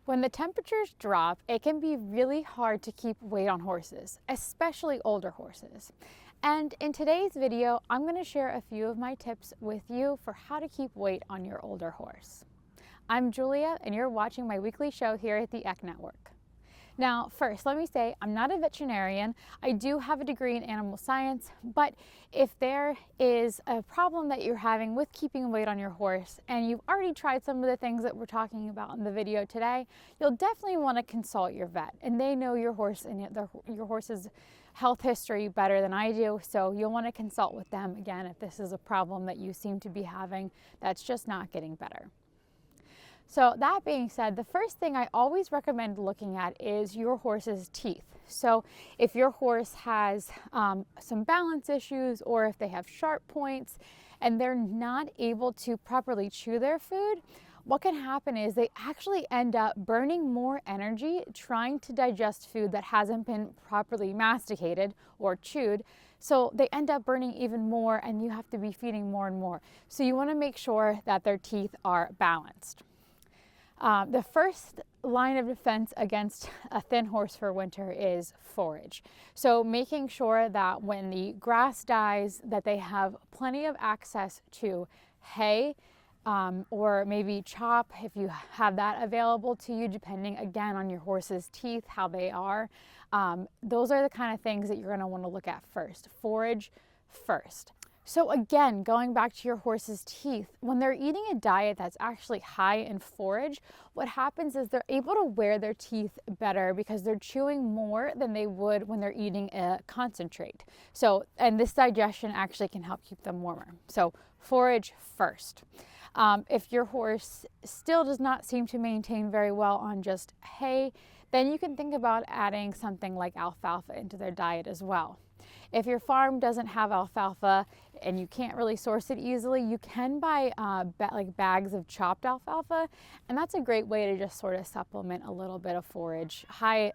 When the temperatures drop, it can be really hard to keep weight on horses, especially older horses. And in today's video, I'm going to share a few of my tips with you for how to keep weight on your older horse. I'm Julia, and you're watching my weekly show here at the EC Network. Now, first, let me say I'm not a veterinarian. I do have a degree in animal science, but if there is a problem that you're having with keeping weight on your horse and you've already tried some of the things that we're talking about in the video today, you'll definitely want to consult your vet, and they know your horse and your horse's health history better than I do, so you'll want to consult with them again if this is a problem that you seem to be having that's just not getting better. So that being said, the first thing I always recommend looking at is your horse's teeth. So if your horse has some balance issues, or if they have sharp points and they're not able to properly chew their food, what can happen is they actually end up burning more energy trying to digest food that hasn't been properly masticated or chewed. So they end up burning even more, and you have to be feeding more and more. So you want to make sure that their teeth are balanced. The first line of defense against a thin horse for winter is forage. So making sure that when the grass dies, that they have plenty of access to hay, or maybe chop if you have that available to you, depending again on your horse's teeth, how they are. Those are the kind of things that you're going to want to look at first. Forage first. So again, going back to your horse's teeth, when they're eating a diet that's actually high in forage, what happens is they're able to wear their teeth better because they're chewing more than they would when they're eating a concentrate. So, and this digestion actually can help keep them warmer. So forage first. If your horse still does not seem to maintain very well on just hay, then you can think about adding something like alfalfa into their diet as well. If your farm doesn't have alfalfa and you can't really source it easily, you can buy like bags of chopped alfalfa, and that's a great way to just sort of supplement a little bit of forage, high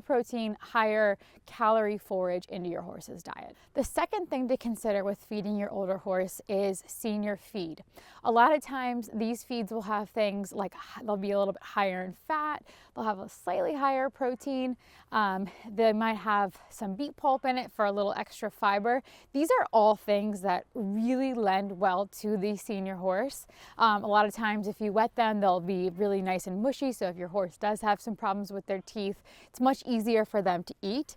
protein, higher calorie forage into your horse's diet. The second thing to consider with feeding your older horse is senior feed. A lot of times these feeds will have things like they'll be a little bit higher in fat, they'll have a slightly higher protein, they might have some beet pulp in it for a little extra fiber. These are all things that really lend well to the senior horse. A lot of times if you wet them, they'll be really nice and mushy, so if your horse does have some problems with their teeth, it's much easier for them to eat.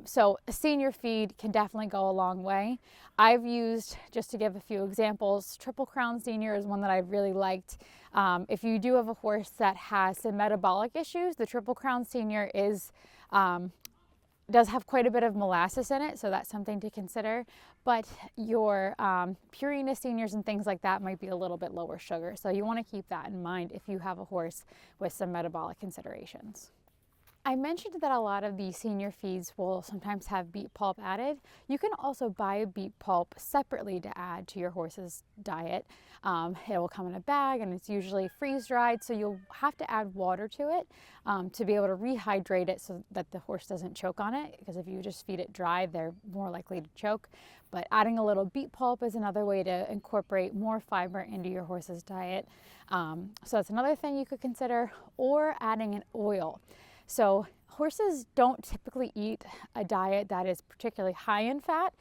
So a senior feed can definitely go a long way. I've used, just to give a few examples, Triple Crown Senior is one that I've really liked. If you do have a horse that has some metabolic issues, the Triple Crown Senior does have quite a bit of molasses in it, so that's something to consider. But your Purina Seniors and things like that might be a little bit lower sugar, so you want to keep that in mind if you have a horse with some metabolic considerations. I mentioned that a lot of the senior feeds will sometimes have beet pulp added. You can also buy beet pulp separately to add to your horse's diet. It will come in a bag, and it's usually freeze dried, so you'll have to add water to it to be able to rehydrate it so that the horse doesn't choke on it, because if you just feed it dry, they're more likely to choke. But adding a little beet pulp is another way to incorporate more fiber into your horse's diet. So that's another thing you could consider, or adding an oil. So horses don't typically eat a diet that is particularly high in fat.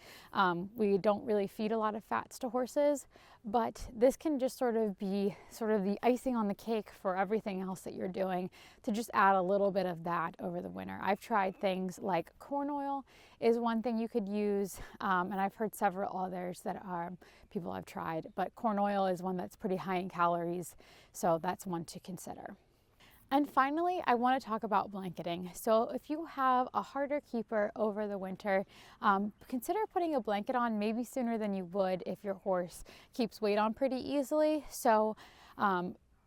We don't really feed a lot of fats to horses, but this can just sort of be the icing on the cake for everything else that you're doing, to just add a little bit of that over the winter. I've tried things like corn oil is one thing you could use, and I've heard several others that people have tried, but corn oil is one that's pretty high in calories, so that's one to consider. And finally, I want to talk about blanketing. So if you have a harder keeper over the winter, consider putting a blanket on maybe sooner than you would if your horse keeps weight on pretty easily. So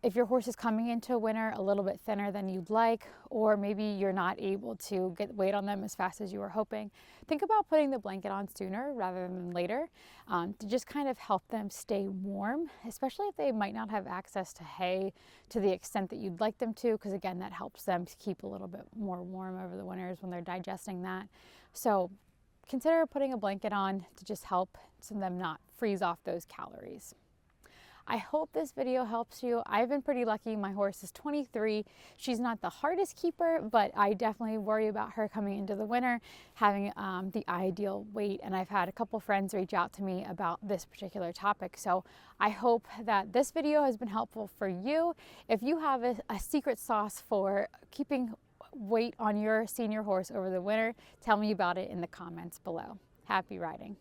if your horse is coming into winter a little bit thinner than you'd like, or maybe you're not able to get weight on them as fast as you were hoping, think about putting the blanket on sooner rather than later, to just kind of help them stay warm, especially if they might not have access to hay to the extent that you'd like them to, because again, that helps them to keep a little bit more warm over the winters when they're digesting that. So consider putting a blanket on to just help them not freeze off those calories. I hope this video helps you. I've been pretty lucky. My horse is 23. She's not the hardest keeper, but I definitely worry about her coming into the winter, having the ideal weight. And I've had a couple friends reach out to me about this particular topic. So I hope that this video has been helpful for you. If you have a secret sauce for keeping weight on your senior horse over the winter, tell me about it in the comments below. Happy riding.